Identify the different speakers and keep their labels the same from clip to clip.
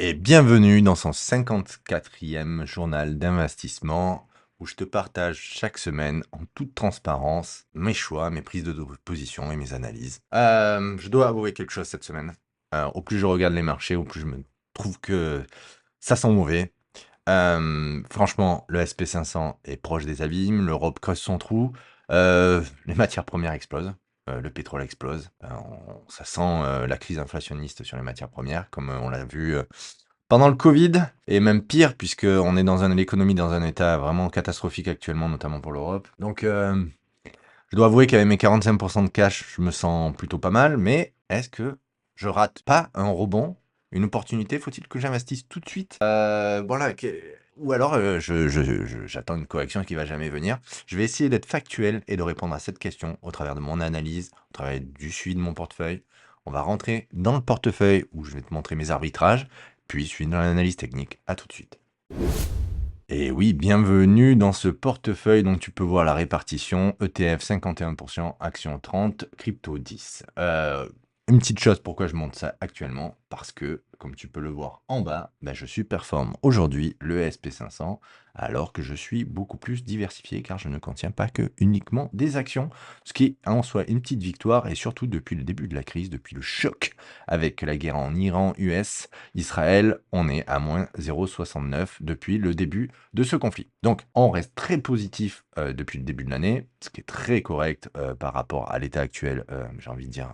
Speaker 1: Et bienvenue dans son 54e journal d'investissement où je te partage chaque semaine en toute transparence mes choix, mes prises de position et mes analyses. Je dois avouer quelque chose cette semaine. Au plus je regarde les marchés, au plus je me trouve que ça sent mauvais. Franchement, le SP500 est proche des abîmes, l'Europe creuse son trou, les matières premières explosent, le pétrole explose, ça sent la crise inflationniste sur les matières premières, comme on l'a vu pendant le Covid, et même pire, puisqu'on est dans l'économie dans un état vraiment catastrophique actuellement, notamment pour l'Europe. Donc, je dois avouer qu'avec mes 45% de cash, je me sens plutôt pas mal, mais est-ce que je rate pas un rebond, une opportunité? Faut-il que j'investisse tout de suite? Voilà, ou alors j'attends une correction qui va jamais venir. Je vais essayer d'être factuel et de répondre à cette question au travers de mon analyse, au travers du suivi de mon portefeuille. On va rentrer dans le portefeuille où je vais te montrer mes arbitrages, puis suivre dans l'analyse technique. À tout de suite. Et oui, bienvenue dans ce portefeuille dont tu peux voir la répartition ETF 51%, action 30, crypto 10. Une petite chose, pourquoi je monte ça actuellement? Parce que, comme tu peux le voir en bas, je superforme aujourd'hui le SP500 alors que je suis beaucoup plus diversifié car je ne contiens pas que uniquement des actions, ce qui est en soi une petite victoire et surtout depuis le début de la crise, depuis le choc avec la guerre en Iran, US, Israël, on est à moins 0,69 depuis le début de ce conflit. Donc, on reste très positif depuis le début de l'année, ce qui est très correct par rapport à l'état actuel, j'ai envie de dire,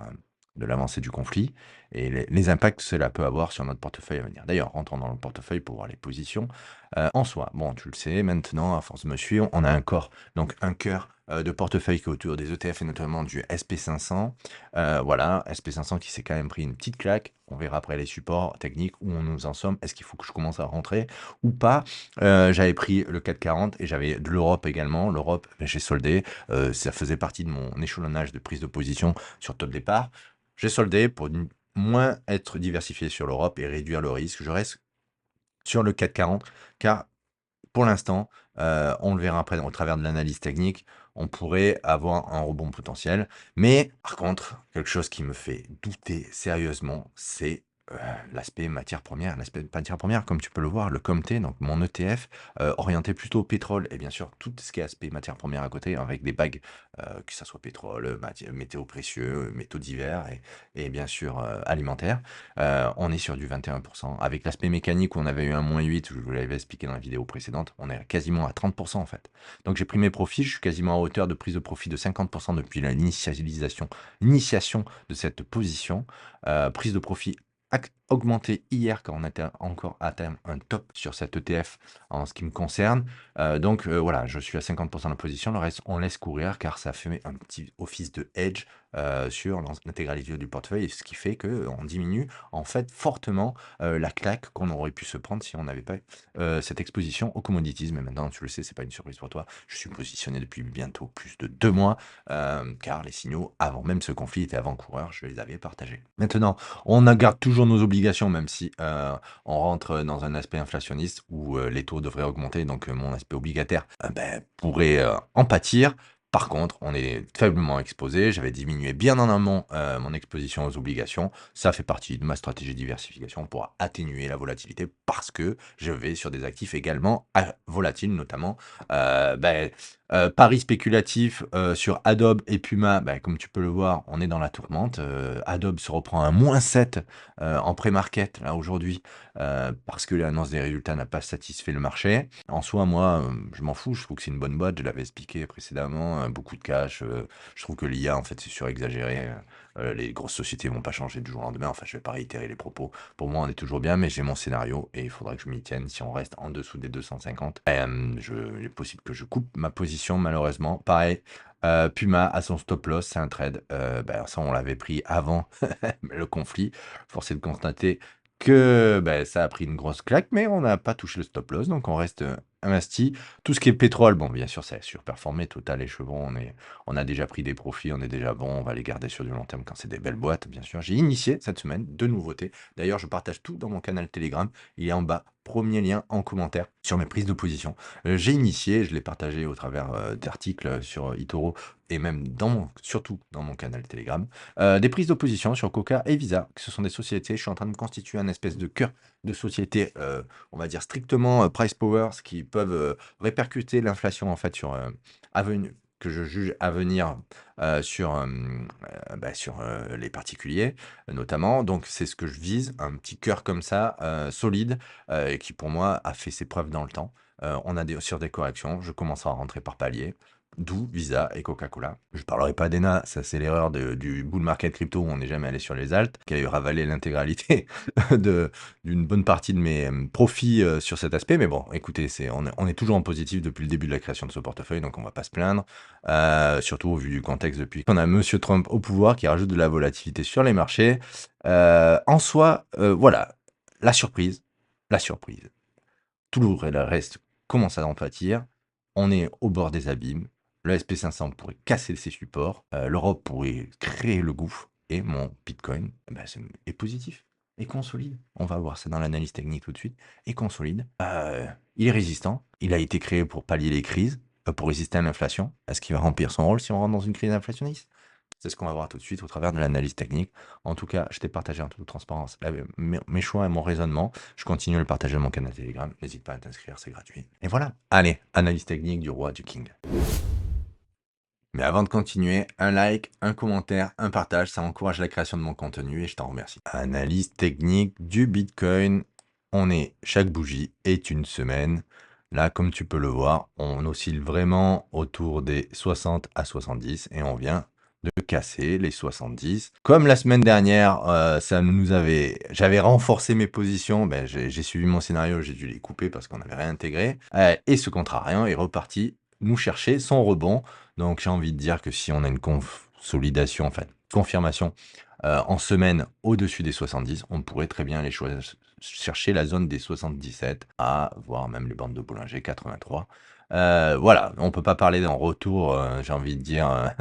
Speaker 1: de l'avancée du conflit et les impacts que cela peut avoir sur notre portefeuille à venir. D'ailleurs, rentrons dans le portefeuille pour voir les positions en soi. Bon, tu le sais, maintenant, à force de me suivre, on a un corps, donc un cœur de portefeuille qui est autour des ETF et notamment du SP500. Voilà, SP500 qui s'est quand même pris une petite claque. On verra après les supports techniques où on nous en sommes. Est-ce qu'il faut que je commence à rentrer ou pas? J'avais pris le 440 et j'avais de l'Europe également. L'Europe, j'ai soldé. Ça faisait partie de mon échelonnage de prise de position sur taux de départ. J'ai soldé pour moins être diversifié sur l'Europe et réduire le risque. Je reste sur le 440 car pour l'instant, on le verra après au travers de l'analyse technique, on pourrait avoir un rebond potentiel. Mais par contre, quelque chose qui me fait douter sérieusement, c'est l'aspect matière première. L'aspect matière première, comme tu peux le voir, le COMT, donc mon ETF, orienté plutôt au pétrole et bien sûr tout ce qui est aspect matière première à côté, avec des bagues, que ça soit pétrole, métaux précieux, métaux divers et bien sûr alimentaires. On est sur du 21%. Avec l'aspect mécanique où on avait eu un -8, je vous l'avais expliqué dans la vidéo précédente, on est quasiment à 30% en fait. Donc j'ai pris mes profits, je suis quasiment à hauteur de prise de profit de 50% depuis l'initiation de cette position. Prise de profit augmentée hier quand on était encore atteint un top sur cet ETF en ce qui me concerne. Donc voilà, je suis à 50% de la position, le reste on laisse courir car ça fait un petit office de hedge sur l'intégralité du portefeuille, ce qui fait qu'on diminue en fait fortement la claque qu'on aurait pu se prendre si on n'avait pas cette exposition au commodities. Mais maintenant, tu le sais, c'est pas une surprise pour toi. Je suis positionné depuis bientôt plus de 2 mois, car les signaux, avant même ce conflit, étaient avant-coureurs, je les avais partagés. Maintenant, on garde toujours nos obligations, même si on rentre dans un aspect inflationniste où les taux devraient augmenter, donc mon aspect obligataire pourrait en pâtir. Par contre, on est faiblement exposé. J'avais diminué bien en amont mon exposition aux obligations. Ça fait partie de ma stratégie de diversification pour atténuer la volatilité parce que je vais sur des actifs également volatiles, notamment paris spéculatif sur Adobe et Puma. Comme tu peux le voir, on est dans la tourmente. Adobe se reprend à -7 en pré-market là aujourd'hui parce que l'annonce des résultats n'a pas satisfait le marché. En soi, moi, je m'en fous, je trouve que c'est une bonne boîte, je l'avais expliqué précédemment, beaucoup de cash, je trouve que l'IA, en fait, c'est surexagéré, les grosses sociétés vont pas changer du jour au lendemain, enfin, je vais pas réitérer les propos. Pour moi, on est toujours bien, mais j'ai mon scénario et il faudra que je m'y tienne. Si on reste en dessous des 250, il est possible que je coupe ma position, malheureusement. Pareil, Puma a son stop loss, c'est un trade, ça, on l'avait pris avant le conflit. Force est de constater que ça a pris une grosse claque, mais on n'a pas touché le stop loss, donc on reste investi. Tout ce qui est pétrole, bon, bien sûr, ça a surperformé. Total et Chevron, on a déjà pris des profits, on est déjà bon, on va les garder sur du long terme quand c'est des belles boîtes, bien sûr. J'ai initié cette semaine 2 nouveautés. D'ailleurs, je partage tout dans mon canal Telegram. Il est en bas premier lien en commentaire sur mes prises de position. J'ai initié, je l'ai partagé au travers d'articles sur eToro et même surtout dans mon canal Telegram, des prises d'opposition sur Coca et Visa, que ce sont des sociétés. Je suis en train de constituer un espèce de cœur de société, on va dire strictement price powers, qui peuvent répercuter l'inflation en fait que je juge à venir sur les particuliers, notamment. Donc c'est ce que je vise, un petit cœur comme ça, solide, et qui pour moi a fait ses preuves dans le temps. On a sur des corrections, je commence à rentrer par palier. D'où Visa et Coca-Cola. Je parlerai pas d'ENA, ça c'est l'erreur du bull market crypto où on n'est jamais allé sur les alts, qui a eu ravalé l'intégralité d'une bonne partie de mes profits sur cet aspect. Mais bon, écoutez, on est toujours en positif depuis le début de la création de ce portefeuille, donc on va pas se plaindre. Surtout au vu du contexte depuis qu'on a Monsieur Trump au pouvoir qui rajoute de la volatilité sur les marchés. En soi, voilà, la surprise, la surprise. Tout le reste commence à en pâtir. On est au bord des abîmes. Le SP500 pourrait casser ses supports. L'Europe pourrait créer le gouffre. Et mon Bitcoin est positif et consolide. On va voir ça dans l'analyse technique tout de suite. Et consolide. Il est résistant. Il a été créé pour pallier les crises, pour résister à l'inflation. Est-ce qu'il va remplir son rôle si on rentre dans une crise inflationniste? C'est ce qu'on va voir tout de suite au travers de l'analyse technique. En tout cas, je t'ai partagé en toute transparence mes choix et mon raisonnement. Je continue à le partager dans mon canal Telegram. N'hésite pas à t'inscrire, c'est gratuit. Et voilà. Allez, analyse technique du roi, du king. Mais avant de continuer, un like, un commentaire, un partage, ça encourage la création de mon contenu et je t'en remercie. Analyse technique du Bitcoin. Chaque bougie est une semaine. Là, comme tu peux le voir, on oscille vraiment autour des 60 à 70 et on vient de casser les 70. Comme la semaine dernière, j'avais renforcé mes positions, j'ai suivi mon scénario, j'ai dû les couper parce qu'on avait réintégré. Et ce contrariant est reparti nous chercher son rebond. Donc j'ai envie de dire que si on a une consolidation, enfin confirmation en semaine au-dessus des 70, on pourrait très bien aller chercher la zone des 77 voire même les bandes de Bollinger 83. Voilà, on peut pas parler d'un retour, j'ai envie de dire,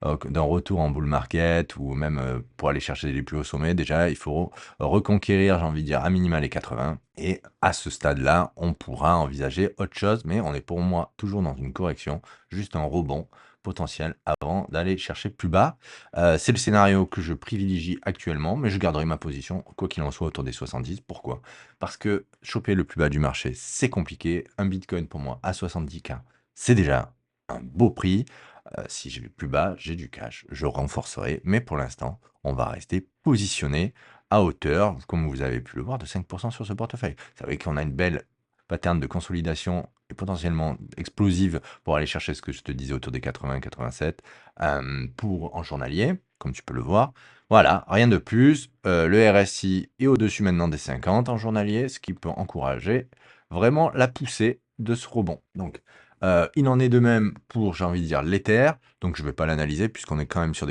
Speaker 1: d'un retour en bull market ou même pour aller chercher les plus hauts sommets. Déjà, il faut reconquérir, j'ai envie de dire, à minima les 80. Et à ce stade-là, on pourra envisager autre chose, mais on est pour moi toujours dans une correction, juste un rebond potentiel avant d'aller chercher plus bas. C'est le scénario que je privilégie actuellement, mais je garderai ma position, quoi qu'il en soit, autour des 70. Pourquoi? Parce que choper le plus bas du marché, c'est compliqué. Un Bitcoin, pour moi, à 70K, c'est déjà un beau prix. Si je vais plus bas, j'ai du cash, je renforcerai. Mais pour l'instant, on va rester positionné à hauteur, comme vous avez pu le voir, de 5% sur ce portefeuille. Vous savez qu'on a une belle pattern de consolidation et potentiellement explosive pour aller chercher ce que je te disais autour des 80-87 en journalier, comme tu peux le voir. Voilà, rien de plus. Le RSI est au-dessus maintenant des 50 en journalier, ce qui peut encourager vraiment la poussée de ce rebond. Donc, il en est de même pour, j'ai envie de dire, l'Ether. Donc, je ne vais pas l'analyser puisqu'on est quand même sur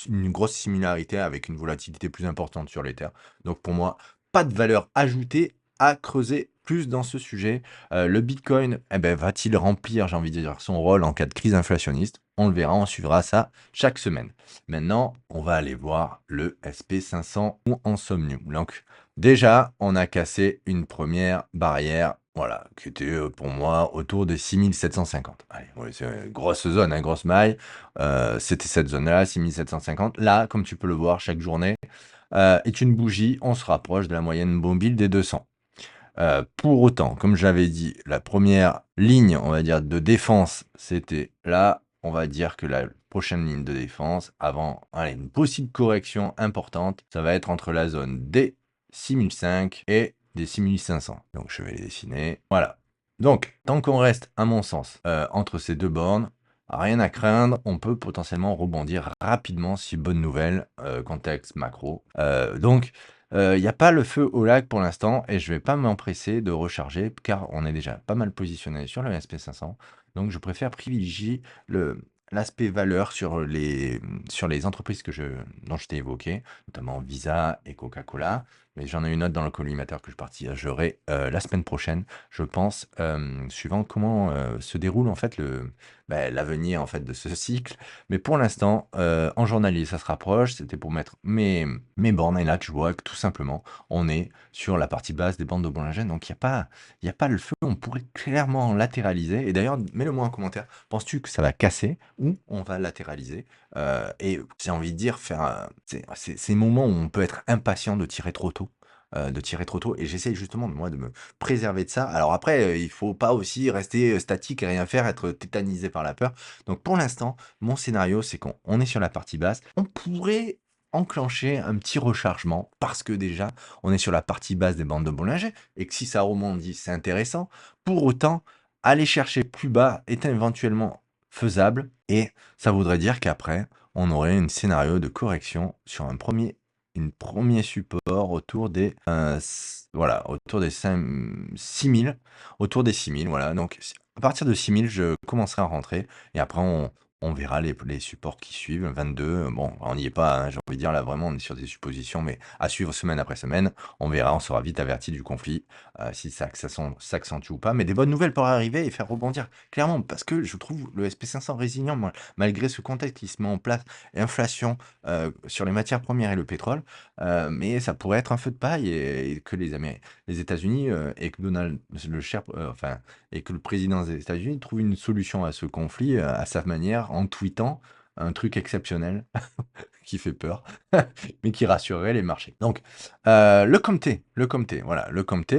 Speaker 1: une grosse similarité avec une volatilité plus importante sur l'Ether. Donc, pour moi, pas de valeur ajoutée à creuser plus dans ce sujet. Le Bitcoin, va-t-il remplir, j'ai envie de dire, son rôle en cas de crise inflationniste? On le verra, on suivra ça chaque semaine. Maintenant, on va aller voir le SP500 où en sommes-nous. Donc, déjà, on a cassé une première barrière, voilà, qui était pour moi autour de 6750. Allez, ouais, c'est une grosse zone, une grosse maille. C'était cette zone-là, 6750. Là, comme tu peux le voir, chaque journée est une bougie. On se rapproche de la moyenne mobile des 200. Pour autant, comme j'avais dit, la première ligne, on va dire, de défense, c'était là. On va dire que la prochaine ligne de défense, avant une possible correction importante, ça va être entre la zone des 6005 et des 6500. Donc, je vais les dessiner. Voilà. Donc, tant qu'on reste, à mon sens, entre ces deux bornes, rien à craindre. On peut potentiellement rebondir rapidement si bonne nouvelle, contexte macro. Donc, il n'y a pas le feu au lac pour l'instant et je vais pas m'empresser de recharger car on est déjà pas mal positionné sur le SP500. Donc je préfère privilégier l'aspect valeur sur les entreprises dont je t'ai évoqué, notamment Visa et Coca-Cola. mais j'en ai une autre dans le collimateur que je partagerai la semaine prochaine, je pense, suivant comment se déroule en fait l'avenir en fait de ce cycle. Mais pour l'instant, en journalier, ça se rapproche. C'était pour mettre mes bornes et là que je vois que tout simplement, on est sur la partie basse des bandes de Bollinger. Donc il y a pas le feu. On pourrait clairement latéraliser. Et d'ailleurs, mets-le-moi en commentaire. Penses-tu que ça va casser ou on va latéraliser? Et j'ai envie de dire, faire c'est ces moments où on peut être impatient de tirer trop tôt. De tirer trop tôt et j'essaye justement moi de me préserver de ça. Alors après, il faut pas aussi rester statique et rien faire, être tétanisé par la peur. Donc pour l'instant, mon scénario, c'est qu'on est sur la partie basse. On pourrait enclencher un petit rechargement parce que déjà, on est sur la partie basse des bandes de Bollinger et que si ça rebondit, c'est intéressant. Pour autant, aller chercher plus bas est éventuellement faisable et ça voudrait dire qu'après, on aurait un scénario de correction sur une premier support autour des, voilà, autour des 6 000, autour des 6 000, voilà. Donc, à partir de 6 000, je commencerai à rentrer et après, on verra les supports qui suivent. 22, bon, on n'y est pas, hein, j'ai envie de dire, là, vraiment, on est sur des suppositions, mais à suivre semaine après semaine, on verra, on sera vite averti du conflit, si ça s'accentue ou pas. Mais des bonnes nouvelles pourraient arriver et faire rebondir, clairement, parce que je trouve le SP500 résilient, moi, malgré ce contexte qui se met en place, inflation sur les matières premières et le pétrole, mais ça pourrait être un feu de paille et que les États-Unis et que Donald, le cher, enfin, et que le président des États-Unis trouve une solution à ce conflit à sa manière en tweetant un truc exceptionnel qui fait peur, mais qui rassurerait les marchés. Donc, le Comté, voilà,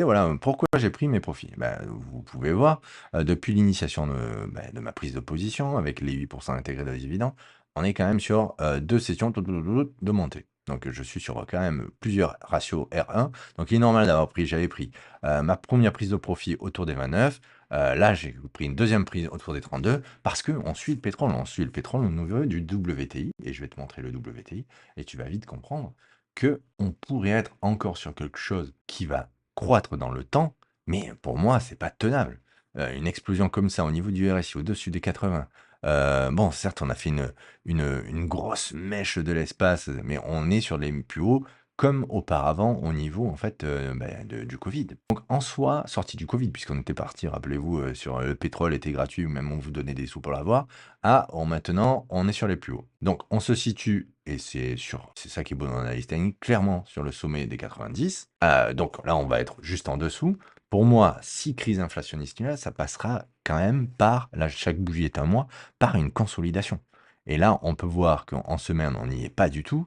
Speaker 1: voilà, pourquoi j'ai pris mes profits? Bah, vous pouvez voir, depuis l'initiation de ma prise de position avec les 8% intégrés de dividendes, on est quand même sur 2 sessions de montée. Donc, je suis sur quand même plusieurs ratios R1. Donc, il est normal j'avais pris ma première prise de profit autour des 29. Là, j'ai pris une deuxième prise autour des 32 parce qu'on suit le pétrole. On suit le pétrole au niveau du WTI. Et je vais te montrer le WTI. Et tu vas vite comprendre que on pourrait être encore sur quelque chose qui va croître dans le temps. Mais pour moi, c'est pas tenable. Une explosion comme ça au niveau du RSI au-dessus des 80. Bon, certes, on a fait une grosse mèche de l'espace, mais on est sur les plus hauts comme auparavant au niveau en fait du Covid. Donc en soi, sorti du Covid, puisqu'on était parti, rappelez-vous, sur le pétrole était gratuit ou même on vous donnait des sous pour l'avoir, maintenant on est sur les plus hauts. Donc on se situe, et c'est ça qui est beau dans l'analyse technique, clairement sur le sommet des 90. Donc là on va être juste en dessous. Pour moi, si crise inflationniste il y a, ça passera quand même par, là chaque bougie est un mois, par une consolidation. Et là, on peut voir qu'en semaine, on n'y est pas du tout.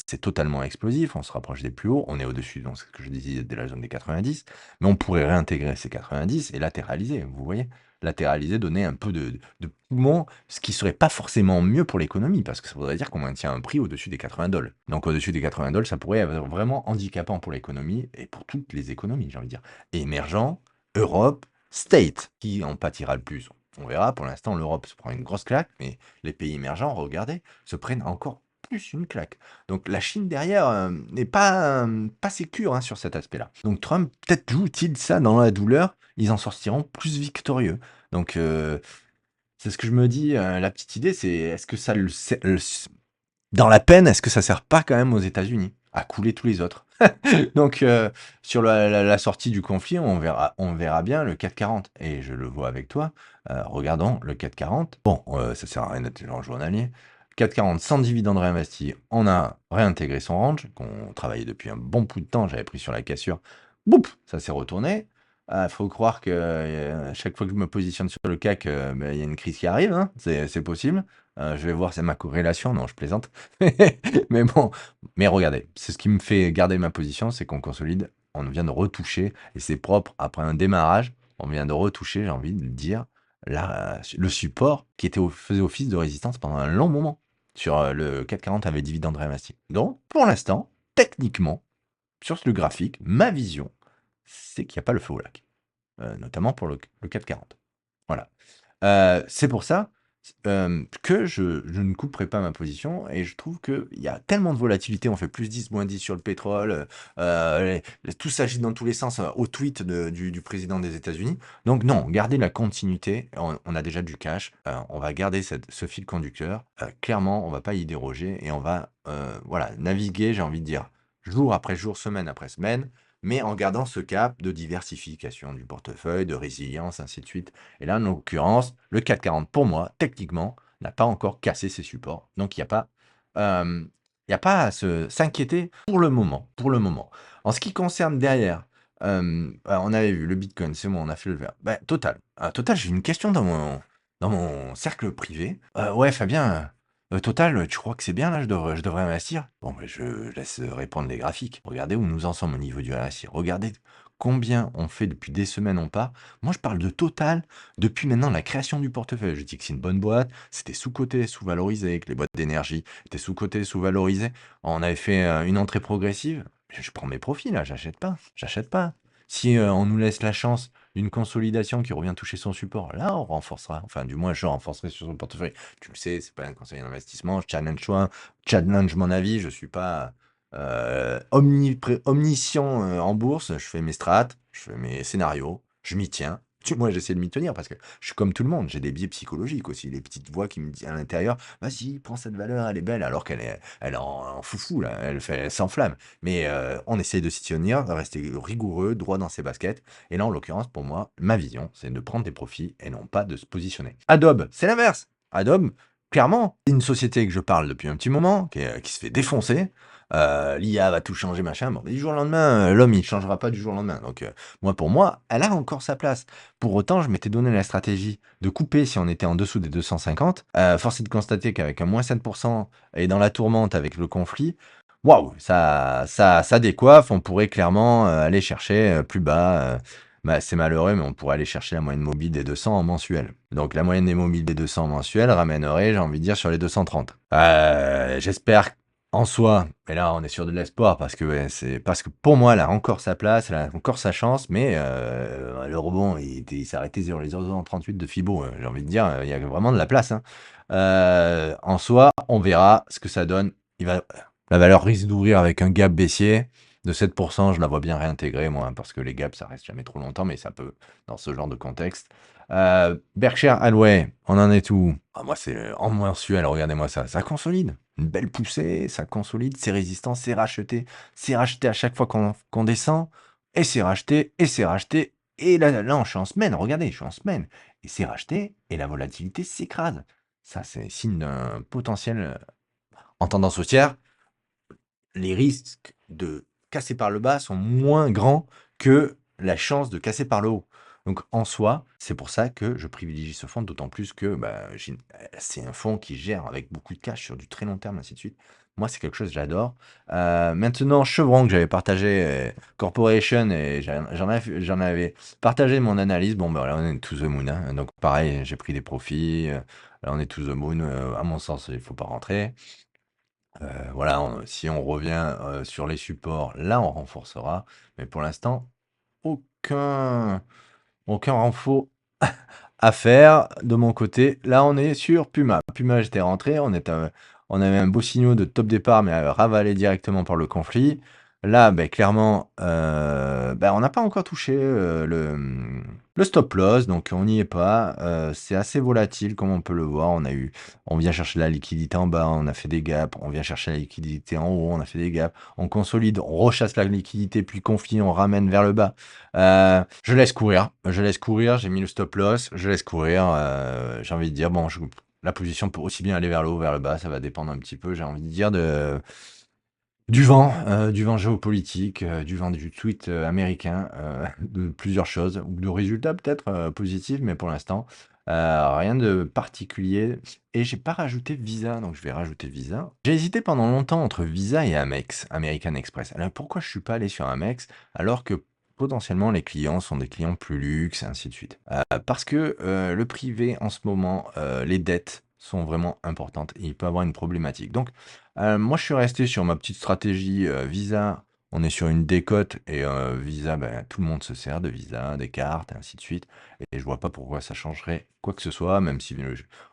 Speaker 1: C'est totalement explosif, on se rapproche des plus hauts, on est au-dessus, donc c'est ce que je disais, de la zone des 90, mais on pourrait réintégrer ces 90 et latéraliser, vous voyez? Latéraliser, donner un peu de poumon, ce qui serait pas forcément mieux pour l'économie, parce que ça voudrait dire qu'on maintient un prix au-dessus des 80 $. Donc au-dessus des 80 $, ça pourrait être vraiment handicapant pour l'économie et pour toutes les économies, j'ai envie de dire. Émergents, Europe, State, qui en pâtira le plus. On verra, pour l'instant, l'Europe se prend une grosse claque, mais les pays émergents, regardez, se prennent encore plus une claque. Donc la Chine derrière n'est pas sécure hein, sur cet aspect-là. Donc Trump, peut-être joue-t-il ça dans la douleur, ils en sortiront plus victorieux. Donc c'est ce que je me dis, la petite idée, c'est est-ce que ça dans la peine, est-ce que ça sert pas quand même aux États-Unis à couler tous les autres? Donc sur la sortie du conflit, on verra bien le 440. Et je le vois avec toi. Regardons le 440. Bon, ça sert à rien d'être en journalier. 440 sans dividende réinvesti, on a réintégré son range, qu'on travaillait depuis un bon bout de temps, j'avais pris sur la cassure, boum, ça s'est retourné. Il faut croire que chaque fois que je me positionne sur le CAC, il y a une crise qui arrive, hein, c'est possible. Je vais voir, c'est ma corrélation, non, je plaisante. Mais bon, mais regardez, c'est ce qui me fait garder ma position, c'est qu'on consolide, on vient de retoucher, et c'est propre, après un démarrage, on vient de retoucher, j'ai envie de dire, le support qui faisait office de résistance pendant un long moment. Sur le 440 avait dividende réinvesti. Donc, pour l'instant, techniquement, sur le graphique, ma vision, c'est qu'il n'y a pas le feu au lac. Notamment pour le 440. Voilà. C'est pour ça que je ne couperai pas ma position et je trouve qu'il y a tellement de volatilité, on fait plus 10, moins 10 sur le pétrole, tout s'agit dans tous les sens au tweet du président des États-Unis. Donc non, gardez la continuité, on a déjà du cash, on va garder ce fil conducteur, clairement, on va pas y déroger et on va voilà, naviguer, j'ai envie de dire, jour après jour, semaine après semaine, mais en gardant ce cap de diversification du portefeuille, de résilience, ainsi de suite. Et là, en l'occurrence, le 440, pour moi, techniquement, n'a pas encore cassé ses supports. Donc, il y a pas à s'inquiéter pour le moment, pour le moment. En ce qui concerne derrière, on avait vu le bitcoin, c'est bon, on a fait le vert. Bah, Total. Total, j'ai une question dans mon cercle privé. Ouais, Fabien, Total, tu crois que c'est bien là, je devrais investir? Bon, ben, je laisse répondre les graphiques. Regardez où nous en sommes au niveau du RSI. Regardez combien on fait depuis des semaines on part. Moi, je parle de Total depuis maintenant la création du portefeuille. Je dis que c'est une bonne boîte, c'était sous-coté, sous-valorisé, que les boîtes d'énergie étaient sous-coté, sous-valorisées. On avait fait une entrée progressive. Je prends mes profits là, j'achète pas, j'achète pas. Si on nous laisse la chance d'une consolidation qui revient toucher son support, là on renforcera. Enfin, du moins, je renforcerai sur son portefeuille. Tu le sais, c'est pas un conseil d'investissement, je challenge mon avis, je suis pas omniscient en bourse, je fais mes strats, je fais mes scénarios, je m'y tiens. Moi, j'essaie de m'y tenir parce que je suis comme tout le monde, j'ai des biais psychologiques aussi, les petites voix qui me disent à l'intérieur, vas-y, prends cette valeur, elle est belle, alors elle est en foufou, là, elle s'enflamme. Mais on essaye de s'y tenir, de rester rigoureux, droit dans ses baskets. Et là, en l'occurrence, pour moi, ma vision, c'est de prendre des profits et non pas de se positionner. Adobe, c'est l'inverse. Adobe, clairement, c'est une société que je parle depuis un petit moment, qui se fait défoncer. L'IA va tout changer, machin. Bon, mais du jour au lendemain, l'homme, il ne changera pas du jour au lendemain. Donc, pour moi, elle a encore sa place. Pour autant, je m'étais donné la stratégie de couper si on était en dessous des 250. Force est de constater qu'avec un moins 7% et dans la tourmente avec le conflit, waouh, ça décoiffe. On pourrait clairement aller chercher plus bas. C'est malheureux, mais on pourrait aller chercher la moyenne mobile des 200 en mensuel. Donc la moyenne des mobiles des 200 en mensuel ramènerait, j'ai envie de dire, sur les 230. J'espère en soi, et là on est sur de l'espoir parce que ouais, parce que pour moi elle a encore sa place, elle a encore sa chance, mais le rebond il s'est arrêté sur les 0,38 de Fibo. J'ai envie de dire, il y a vraiment de la place, hein. En soi, on verra ce que ça donne. La valeur risque d'ouvrir avec un gap baissier de 7%. Je la vois bien réintégrer, moi, parce que les gaps, ça reste jamais trop longtemps, mais ça peut dans ce genre de contexte. Berkshire Hathaway, on en est où? Moi, c'est en mensuel, regardez-moi ça. Ça consolide. Une belle poussée, ça consolide, c'est résistant, c'est racheté. C'est racheté à chaque fois qu'on descend, et c'est racheté, et c'est racheté. Et là, je suis en semaine, regardez, je suis en semaine. Et c'est racheté, et la volatilité s'écrase. Ça, c'est signe d'un potentiel en tendance haussière. Les risques de casser par le bas sont moins grands que la chance de casser par le haut. Donc en soi, c'est pour ça que je privilégie ce fonds, d'autant plus que c'est un fonds qui gère avec beaucoup de cash sur du très long terme, ainsi de suite. Moi, c'est quelque chose que j'adore. Maintenant, Chevron, que j'avais partagé, Corporation, et j'en avais partagé mon analyse. Bon, ben là, on est to the moon, hein. Donc pareil, j'ai pris des profits. Là, on est to the moon. À mon sens, il ne faut pas rentrer. Voilà, si on revient sur les supports, là, on renforcera. Mais pour l'instant, aucun, aucun renfort à faire de mon côté. Là, on est sur Puma. Puma, j'étais rentré. On avait un beau signal de top départ, mais ravalé directement par le conflit. Là, clairement, on n'a pas encore touché le stop loss, donc on n'y est pas. C'est assez volatile, comme on peut le voir. On vient chercher la liquidité en bas, on a fait des gaps. On vient chercher la liquidité en haut, on a fait des gaps. On consolide, on rechasse la liquidité, puis conflit, on ramène vers le bas. Je laisse courir, j'ai mis le stop loss, je laisse courir. J'ai envie de dire, bon, la position peut aussi bien aller vers le haut, vers le bas, ça va dépendre un petit peu, j'ai envie de dire, du vent géopolitique, du vent du tweet américain, de plusieurs choses, ou de résultats peut-être positifs, mais pour l'instant, rien de particulier. Et j'ai pas rajouté Visa, donc je vais rajouter Visa. J'ai hésité pendant longtemps entre Visa et Amex, American Express. Alors pourquoi je suis pas allé sur Amex alors que potentiellement les clients sont des clients plus luxe et ainsi de suite? Parce que le privé en ce moment, les dettes sont vraiment importantes et il peut avoir une problématique. Donc moi, je suis resté sur ma petite stratégie Visa. On est sur une décote et Visa, tout le monde se sert de Visa, des cartes, et ainsi de suite. Et je vois pas pourquoi ça changerait quoi que ce soit, même si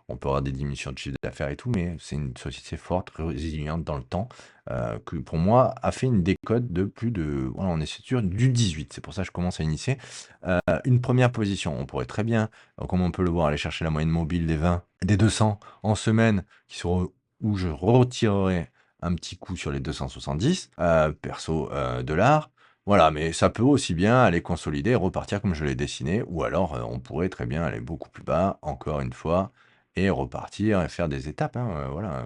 Speaker 1: on peut avoir des diminutions de chiffre d'affaires et tout, mais c'est une société forte, résiliente dans le temps, que pour moi a fait une décote de plus de, voilà, on est sur du 18. C'est pour ça que je commence à initier une première position. On pourrait très bien, comme on peut le voir, aller chercher la moyenne mobile des 20, des 200 en semaine, qui seront où je retirerai un petit coup sur les 270, perso, $. Voilà, mais ça peut aussi bien aller consolider et repartir comme je l'ai dessiné ou alors, on pourrait très bien aller beaucoup plus bas, encore une fois et repartir et faire des étapes, hein, voilà,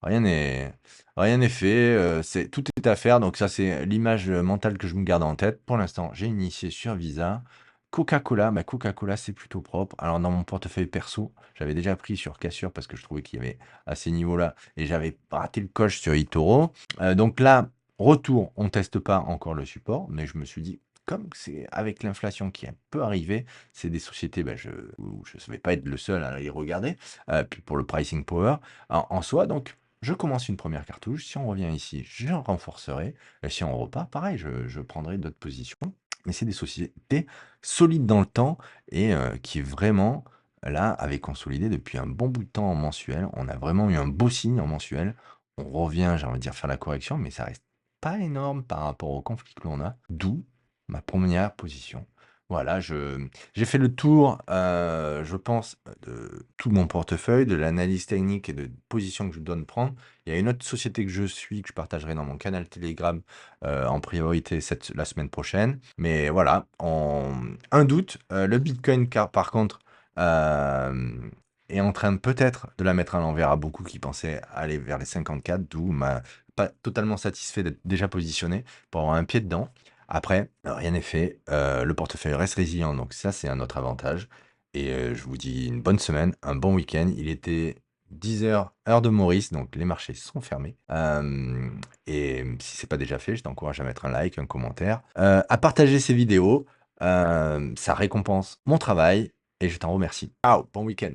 Speaker 1: rien n'est rien n'est fait, c'est tout est à faire donc ça, c'est l'image, mentale que je me garde en tête. Pour l'instant, j'ai initié sur Visa. Coca-Cola, bah, Coca-Cola, c'est plutôt propre. Alors dans mon portefeuille perso, j'avais déjà pris sur Cassure parce que je trouvais qu'il y avait à ces niveaux-là et j'avais raté le coche sur eToro. Donc là, retour, on teste pas encore le support, mais je me suis dit, comme c'est avec l'inflation qui peut arriver, c'est des sociétés, bah, où je ne vais pas être le seul à y regarder, puis pour le pricing power en soi, donc je commence une première cartouche. Si on revient ici, je renforcerai. Et si on repart, pareil, je prendrai d'autres positions. Mais c'est des sociétés solides dans le temps et qui vraiment, là, avaient consolidé depuis un bon bout de temps en mensuel. On a vraiment eu un beau signe en mensuel. On revient, j'ai envie de dire, faire la correction, mais ça reste pas énorme par rapport au conflit que l'on a. D'où ma première position. Voilà, j'ai fait le tour, je pense, de tout mon portefeuille, de l'analyse technique et de position que je dois prendre. Il y a une autre société que je suis, que je partagerai dans mon canal Telegram, en priorité la semaine prochaine. Mais voilà, un doute, le Bitcoin, car par contre, est en train peut-être de la mettre à l'envers à beaucoup qui pensaient aller vers les 54, d'où pas totalement satisfait d'être déjà positionné pour avoir un pied dedans. Après, rien n'est fait, le portefeuille reste résilient, donc ça, c'est un autre avantage et je vous dis une bonne semaine, un bon week-end. Il était 10 h heure de Maurice, donc les marchés sont fermés, et si c'est pas déjà fait, je t'encourage à mettre un like, un commentaire, à partager ces vidéos, ça récompense mon travail et je t'en remercie. Ciao, bon week-end.